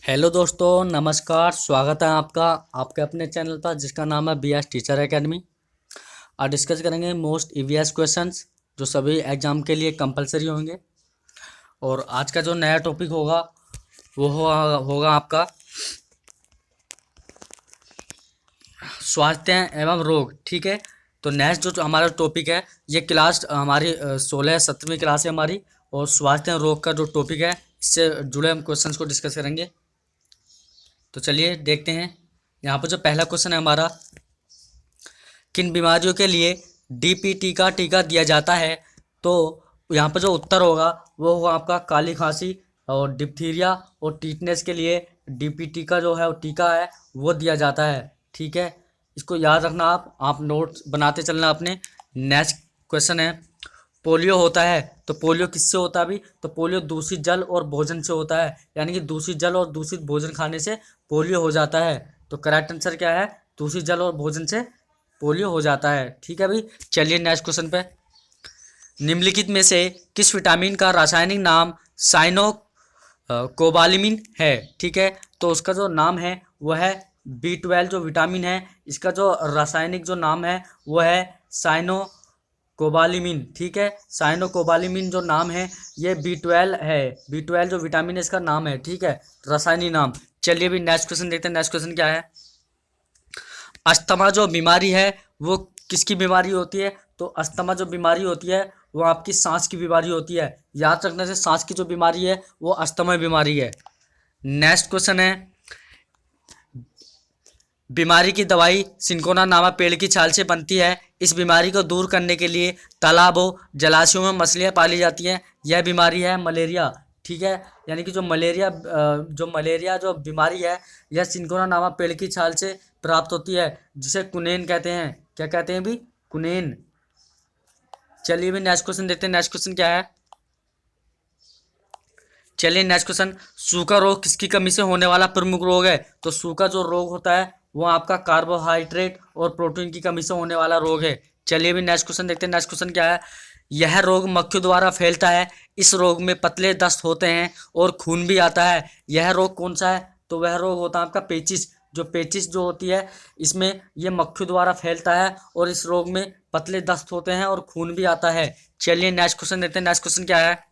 Hello दोस्तों, नमस्कार। स्वागत है आपका आपके अपने चैनल पर जिसका नाम है BS टीचर एकेडमी। आज डिस्कस करेंगे मोस्ट ईवीएस क्वेश्चंस जो सभी एग्जाम के लिए कंपलसरी होंगे। और आज का जो नया टॉपिक होगा वो होगा आपका स्वास्थ्य एवं रोग। ठीक है, तो नेक्स्ट जो हमारा टॉपिक है ये क्लास हमारी 16 17वीं क्लास है हमारी। और स्वास्थ्य एवं रोग का जो टॉपिक है इससे जुड़े हम क्वेश्चंस को डिस्कस करेंगे। तो चलिए देखते हैं। यहाँ पर जो पहला क्वेश्चन है हमारा, किन बीमारियों के लिए DPT का टीका दिया जाता है? तो यहाँ पर जो उत्तर होगा वो होगा आपका काली खांसी और डिप्थीरिया और टीटनेस के लिए DPT का जो है वो टीका है वो दिया जाता है। ठीक है, इसको याद रखना। आप नोट्स बनाते चलना अपने। नेक्स्ट क्वेश्चन है, पोलियो होता है तो पोलियो किससे होता है? अभी तो पोलियो दूषित जल और भोजन से होता है, यानी कि दूषित जल और दूषित भोजन खाने से पोलियो हो जाता है। तो करेक्ट आंसर क्या है? दूषित जल और भोजन से पोलियो हो जाता है। ठीक है भाई, चलिए नेक्स्ट क्वेश्चन पे। निम्नलिखित में से किस विटामिन का रासायनिक नाम साइनो कोबालामिन है? ठीक है, तो उसका जो नाम है वह है B12 जो विटामिन है, इसका जो रासायनिक जो नाम है वो है साइनो कोबालामिन। ठीक है, साइनो कोबालामिन जो नाम है ये B12 है। B12 जो विटामिन है इसका नाम है। ठीक है, रासायनिक नाम। चलिए भी नेक्स्ट क्वेश्चन देखते हैं। नेक्स्ट क्वेश्चन क्या है? अस्थमा जो बीमारी है वो किसकी बीमारी होती है? तो अस्थमा जो बीमारी होती है वो आपकी सांस की बीमारी होती है। याद रखने से सांस की जो बीमारी है वो अस्थमा बीमारी है। नेक्स्ट क्वेश्चन है, बीमारी की दवाई सिंकोना नामक पेड़ की छाल से बनती है। इस बीमारी को दूर करने के लिए तालाबों जलाशयों में मछलियाँ पाली जाती हैं। यह बीमारी है मलेरिया। ठीक है, यानी कि जो मलेरिया जो बीमारी है यह सिंकोना नामक पेड़ की छाल से प्राप्त होती है, जिसे कुनेन कहते हैं। क्या कहते हैं भी? कुनेन। चलिए भी नेक्स्ट क्वेश्चन देखते हैं। नेक्स्ट क्वेश्चन क्या है? चलिए नेक्स्ट क्वेश्चन, सूखा रोग किसकी कमी से होने वाला प्रमुख रोग है? तो सूखा जो रोग होता है वो आपका कार्बोहाइड्रेट और प्रोटीन की कमी से होने वाला रोग है। चलिए भी नेक्स्ट क्वेश्चन देखते हैं। नेक्स्ट क्वेश्चन क्या है? यह रोग मक्खियों द्वारा फैलता है। इस रोग में पतले दस्त होते हैं और खून भी आता है। यह रोग कौन सा है? तो वह रोग होता है आपका पेचिस। जो पेचिस जो होती है इसमें ये मक्खियों द्वारा फैलता है और इस रोग में पतले दस्त होते हैं और खून भी आता है। चलिए नेक्स्ट क्वेश्चन देखते हैं। नेक्स्ट क्वेश्चन क्या है?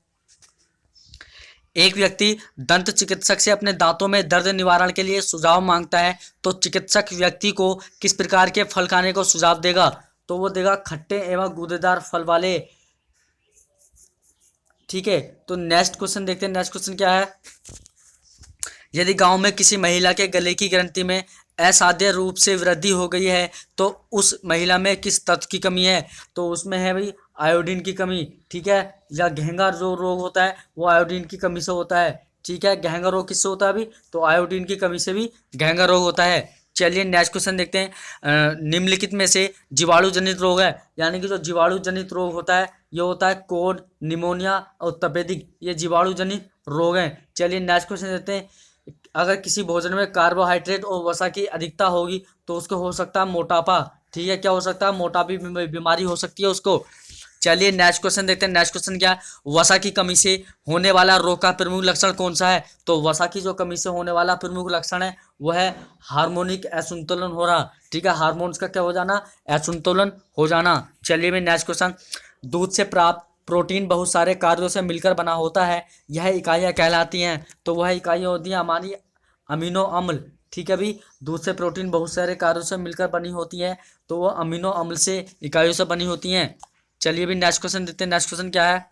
एक व्यक्ति दंत चिकित्सक से अपने दांतों में दर्द निवारण के लिए सुझाव मांगता है, तो चिकित्सक व्यक्ति को किस प्रकार के फल खाने को सुझाव देगा? तो वो देगा खट्टे एवं गूदेदार फल वाले। ठीक है, तो नेक्स्ट क्वेश्चन देखते हैं। नेक्स्ट क्वेश्चन क्या है? यदि गांव में किसी महिला के गले की ग्रंथि में असाध्य रूप से वृद्धि हो गई है तो उस महिला में किस तत्व की कमी है? तो उसमें है भाई आयोडीन की कमी। ठीक है, या घेंगा जो रोग होता है वो आयोडीन की कमी से होता है। ठीक है, घेंगा रोग किससे होता है अभी? तो आयोडीन की कमी से भी घेंगा रोग होता है। चलिए नेक्स्ट क्वेश्चन देखते हैं। निम्नलिखित में से जीवाणु जनित रोग है, यानी कि जो जीवाणु जनित रोग होता है ये होता है कोढ़, निमोनिया और तपेदिक। ये जीवाणु जनित रोग हैं। चलिए नेक्स्ट क्वेश्चन देते हैं। अगर किसी भोजन में कार्बोहाइड्रेट और वसा की अधिकता होगी तो उसको हो सकता है मोटापा। ठीक है, क्या हो सकता है? मोटापा बीमारी हो सकती है उसको। चलिए नेक्स्ट क्वेश्चन देखते हैं। नेक्स्ट क्वेश्चन क्या है? वसा की कमी से होने वाला रोग का प्रमुख लक्षण कौन सा है? तो वसा की जो कमी से होने वाला प्रमुख लक्षण है वह है हार्मोनिक असंतुलन हो रहा। ठीक है, हार्मोन्स का क्या हो जाना? असंतुलन हो जाना। चलिए मैं नेक्स्ट क्वेश्चन, दूध से प्राप्त प्रोटीन बहुत सारे कार्यों से मिलकर बना होता है। यह इकाइयाँ कहलाती हैं। तो वह इकाइयाँ होती हैं हमारी अमीनो अम्ल। ठीक है भी, दूध से प्रोटीन बहुत सारे कार्यों से मिलकर बनी होती है तो वो अमीनो अम्ल से इकाइयों से बनी होती हैं। चलिए भी नेक्स्ट क्वेश्चन देखते हैं। नेक्स्ट क्वेश्चन क्या है?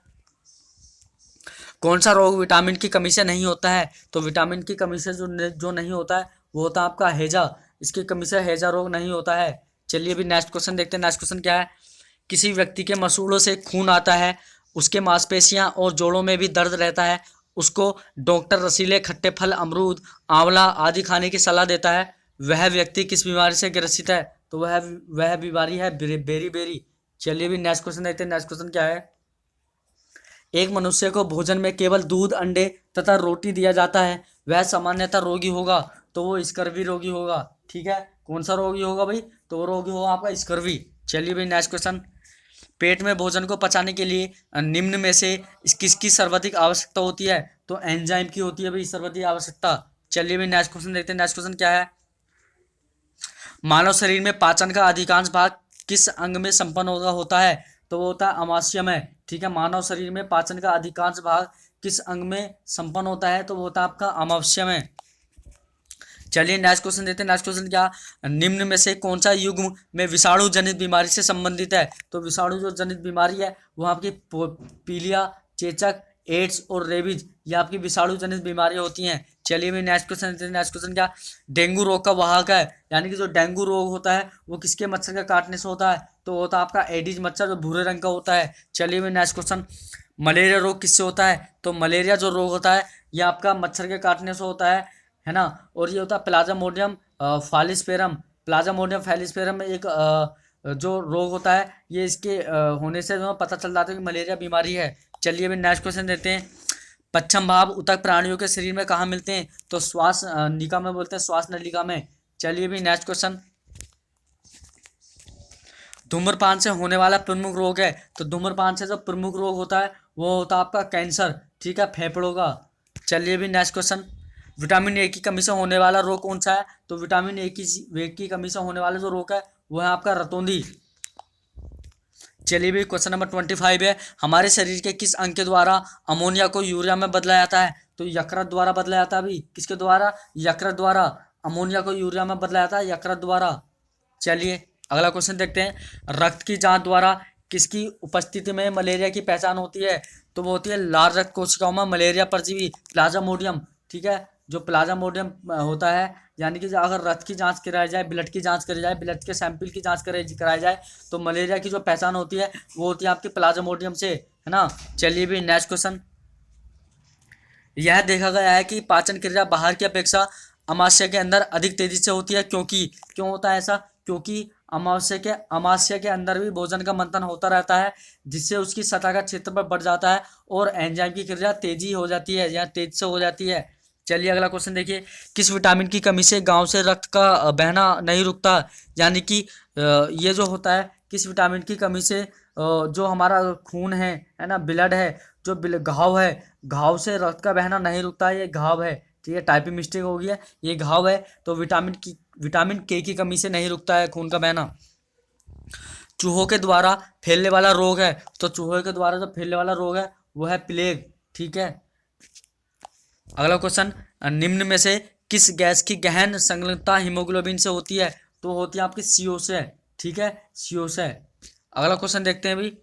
कौन सा रोग विटामिन की कमी से नहीं होता है? तो विटामिन की कमी से जो नहीं होता है वो होता है आपका हैजा। इसकी कमी से हैजा रोग नहीं होता है। चलिए भी नेक्स्ट क्वेश्चन देखते हैं। नेक्स्ट क्वेश्चन क्या है? किसी व्यक्ति के मसूड़ों से खून आता है, उसके मांसपेशियां और जोड़ों में भी दर्द रहता है, उसको डॉक्टर रसीले खट्टे फल, अमरूद, आंवला आदि खाने की सलाह देता है। वह व्यक्ति किस बीमारी से ग्रसित है? तो वह बीमारी है बेरी बेरी। चलिए भी नेक्स्ट क्वेश्चन देखते हैं। नेक्स्ट क्वेश्चन क्या है? एक मनुष्य को भोजन में केवल दूध, अंडे तथा रोटी दिया जाता है, वह सामान्यतः रोगी होगा। तो वो स्कर्वी रोगी होगा। ठीक है, कौन सा रोगी होगा भाई? तो वो रोगी होगा आपका स्कर्वी। चलिए भाई नेक्स्ट क्वेश्चन, पेट में भोजन को पचाने के लिए निम्न में से किसकी सर्वाधिक आवश्यकता होती है? तो एंजाइम की होती है भाई सर्वाधिक आवश्यकता। चलिए भी नेक्स्ट क्वेश्चन देखते हैं। नेक्स्ट क्वेश्चन क्या है, मानव शरीर में पाचन का अधिकांश भाग किस अंग में संपन्न होता है? तो वो होता है अमाशय में। ठीक है, मानव शरीर में पाचन का अधिकांश भाग किस अंग में संपन्न होता है? तो वो होता है आपका अमाशय में। चलिए नेक्स्ट क्वेश्चन देते हैं। नेक्स्ट क्वेश्चन क्या, निम्न में से कौन सा युग्म में विषाणु जनित बीमारी से संबंधित है? तो विषाणु जो जनित बीमारी है वो आपकी पीलिया, चेचक, एड्स और रेबीज, ये आपकी विषाणु जनित बीमारियां होती हैं। चलिए मैं नेक्स्ट क्वेश्चन देते हैं। नेक्स्ट क्वेश्चन क्या, डेंगू रोग का वाहक है, यानी कि जो डेंगू रोग होता है वो किसके मच्छर के काटने से होता है? तो होता है आपका एडिज मच्छर, जो भूरे रंग का होता है। चलिए मैं नेक्स्ट क्वेश्चन, मलेरिया रोग किससे होता है? तो मलेरिया जो रोग होता है ये आपका मच्छर के काटने से होता है ना। और ये होता है प्लाज्मोडियम फैलिस्फेरम। प्लाज्मोडियम फैलिस्फेरम में एक जो रोग होता है ये इसके होने से जो पता चल जाता है कि मलेरिया बीमारी है। चलिए अभी नेक्स्ट क्वेश्चन देते हैं। पश्चिम भाग उत्तक प्राणियों के शरीर में कहाँ मिलते हैं? तो श्वास निका में बोलते हैं, श्वास नलिका में। चलिए अभी नेक्स्ट क्वेश्चन, धूम्रपान से होने वाला प्रमुख रोग है। तो धूम्रपान से जो प्रमुख रोग होता है वो होता है आपका कैंसर, ठीक है, फेफड़ों का। चलिए अभी नेक्स्ट क्वेश्चन, विटामिन ए की कमी से होने वाला रोग कौन सा है? तो विटामिन ए की कमी से होने वाला जो रोग है वो है आपका रतौंधी। चलिए भी क्वेश्चन नंबर 25 है, हमारे शरीर के किस अंग के द्वारा अमोनिया को यूरिया में बदला जाता है? तो यकृत द्वारा बदला जाता है। अभी किसके द्वारा? यकृत द्वारा। अमोनिया को यूरिया में बदला जाता है यकृत द्वारा। चलिए अगला क्वेश्चन देखते हैं, रक्त की जांच द्वारा किसकी उपस्थिति में मलेरिया की पहचान होती है? तो वो होती है लाल रक्त कोशिकाओं में मलेरिया परजीवी प्लाज्मोडियम। ठीक है, जो प्लाज्मोडियम होता है, यानी कि अगर रक्त की जांच कराई जाए, ब्लड की जांच करी जाए, ब्लड के सैंपल की जांच कराई जाए तो मलेरिया की जो पहचान होती है वो होती है आपकी प्लाज्मोडियम से, है ना। चलिए भी नेक्स्ट क्वेश्चन, यह देखा गया है कि पाचन क्रिया बाहर की अपेक्षा अमाशय के अंदर अधिक तेजी से होती है, क्यों होता है ऐसा? क्योंकि अमाशय के अंदर भी भोजन का मंथन होता रहता है, जिससे उसकी सतह का क्षेत्रफल बढ़ जाता है और एंजाइम की क्रिया तेजी हो जाती है या तेज से हो जाती है। चलिए अगला क्वेश्चन देखिए, किस विटामिन की कमी से गांव से रक्त का बहना नहीं रुकता? यानी कि ये जो होता है, किस विटामिन की कमी से जो हमारा खून है ना, ब्लड है, जो घाव है, घाव से रक्त का बहना नहीं रुकता है, ये घाव है। ठीक है, टाइपिंग मिस्टेक हो गया, ये घाव है। तो विटामिन के की कमी से नहीं रुकता है खून का बहना। चूहों के द्वारा फैलने वाला रोग है। तो चूहों के द्वारा जो फैलने वाला रोग है वो है प्लेग। ठीक है, अगला क्वेश्चन, निम्न में से किस गैस की गहन संलग्नता हीमोग्लोबिन से होती है? तो होती है आपकी CO से। ठीक है, CO से। अगला क्वेश्चन देखते हैं अभी,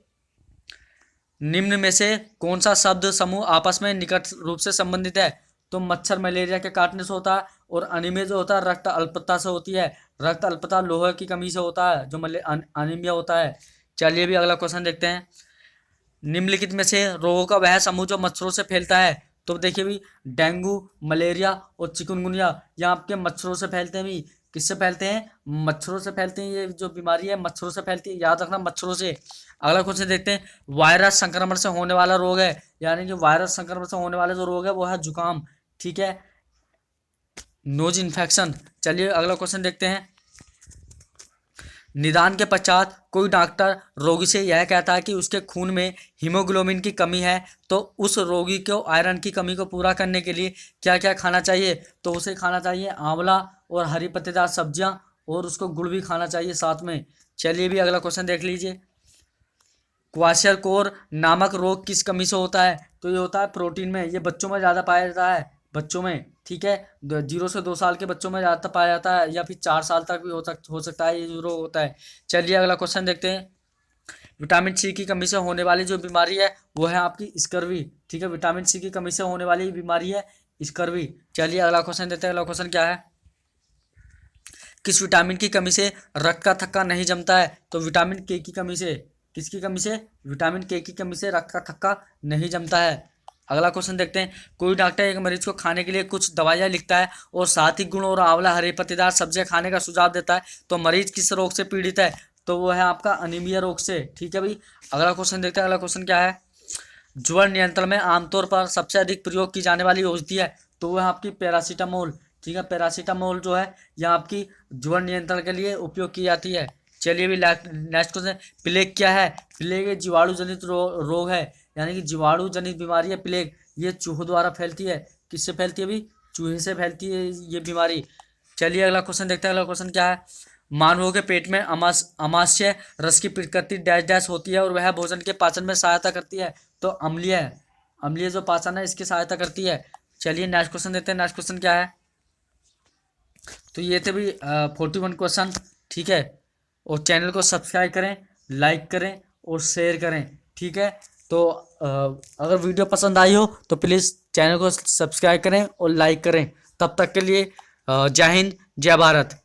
निम्न में से कौन सा शब्द समूह आपस में निकट रूप से संबंधित है? तो मच्छर मलेरिया के काटने से होता है, और अनीमिया जो होता है रक्त अल्पता से होती है। रक्त अल्पता लोहे की कमी से होता है, जो अनीमिया होता है। चलिए भी अगला क्वेश्चन देखते हैं, निम्नलिखित में से रोगों का वह समूह जो मच्छरों से फैलता है? तो देखिए भी, डेंगू, मलेरिया और चिकनगुनिया ये आपके मच्छरों से फैलते हैं। भी किससे फैलते हैं? मच्छरों से फैलते हैं। ये जो बीमारी है मच्छरों से फैलती है, याद रखना, मच्छरों से। अगला क्वेश्चन देखते हैं, वायरस संक्रमण से होने वाला रोग है, यानी कि वायरस संक्रमण से होने वाला जो रोग है वो है जुकाम। ठीक है, नोज इन्फेक्शन। चलिए अगला क्वेश्चन देखते हैं, निदान के पश्चात कोई डॉक्टर रोगी से यह कहता है कि उसके खून में हीमोग्लोबिन की कमी है, तो उस रोगी को आयरन की कमी को पूरा करने के लिए क्या क्या खाना चाहिए? तो उसे खाना चाहिए आंवला और हरी पत्तेदार सब्जियां, और उसको गुड़ भी खाना चाहिए साथ में। चलिए भी अगला क्वेश्चन देख लीजिए, क्वाशरकोर नामक रोग किस कमी से होता है? तो ये होता है प्रोटीन में। ये बच्चों में ज़्यादा पाया जाता है, बच्चों में। ठीक है, 0 से 2 साल के बच्चों में ज़्यादातर पाया जाता है, या फिर 4 साल तक भी हो सकता है ये जो रोग होता है। चलिए अगला क्वेश्चन देखते हैं, विटामिन C की कमी से होने वाली जो बीमारी है वो है आपकी स्कर्वी। ठीक है, विटामिन C की कमी से होने वाली बीमारी है स्कर्वी। चलिए अगला क्वेश्चन देते हैं। अगला क्वेश्चन क्या है, किस विटामिन की कमी से रक्त का थक्का नहीं जमता है? तो विटामिन K की कमी से। किसकी कमी से? विटामिन K की कमी से रक्त का थक्का नहीं जमता है। अगला क्वेश्चन देखते हैं, कोई डॉक्टर एक मरीज को खाने के लिए कुछ दवाइयाँ लिखता है और साथ ही गुड़ और आंवला हरे पत्तेदार सब्जियां खाने का सुझाव देता है, तो मरीज किस रोग से पीड़ित है? तो वो है आपका अनीमिया रोग से। ठीक है भाई, अगला क्वेश्चन देखते हैं। अगला क्वेश्चन क्या है, ज्वर नियंत्रण में आमतौर पर सबसे अधिक प्रयोग की जाने वाली औषधि है? तो वह आपकी पैरासीटामोल। ठीक है, पैरासीटामोल जो है यह आपकी ज्वर नियंत्रण के लिए उपयोग की जाती है। चलिए भी नेक्स्ट क्वेश्चन, प्लेग क्या है? प्लेग एक जीवाणु जनित रोग है, यानी कि जीवाणु जनित बीमारी है प्लेग। ये चूहों द्वारा फैलती है। किससे फैलती है भी? चूहे से फैलती है ये बीमारी। चलिए अगला क्वेश्चन देखते हैं। अगला क्वेश्चन क्या है? मानवों के पेट में अमाशय रस की प्रकृति डैश डैश होती है और वह भोजन के पाचन में सहायता करती है। तो अम्लीय है, अम्लीय जो पाचन है इसकी सहायता करती है। चलिए नेक्स्ट क्वेश्चन देखते हैं। नेक्स्ट क्वेश्चन क्या है? तो ये थे भी 41 क्वेश्चन, ठीक है। और चैनल को सब्सक्राइब करें, लाइक करें और शेयर करें, ठीक है। तो अगर वीडियो पसंद आई हो तो प्लीज़ चैनल को सब्सक्राइब करें और लाइक करें। तब तक के लिए जय हिंद, जय भारत।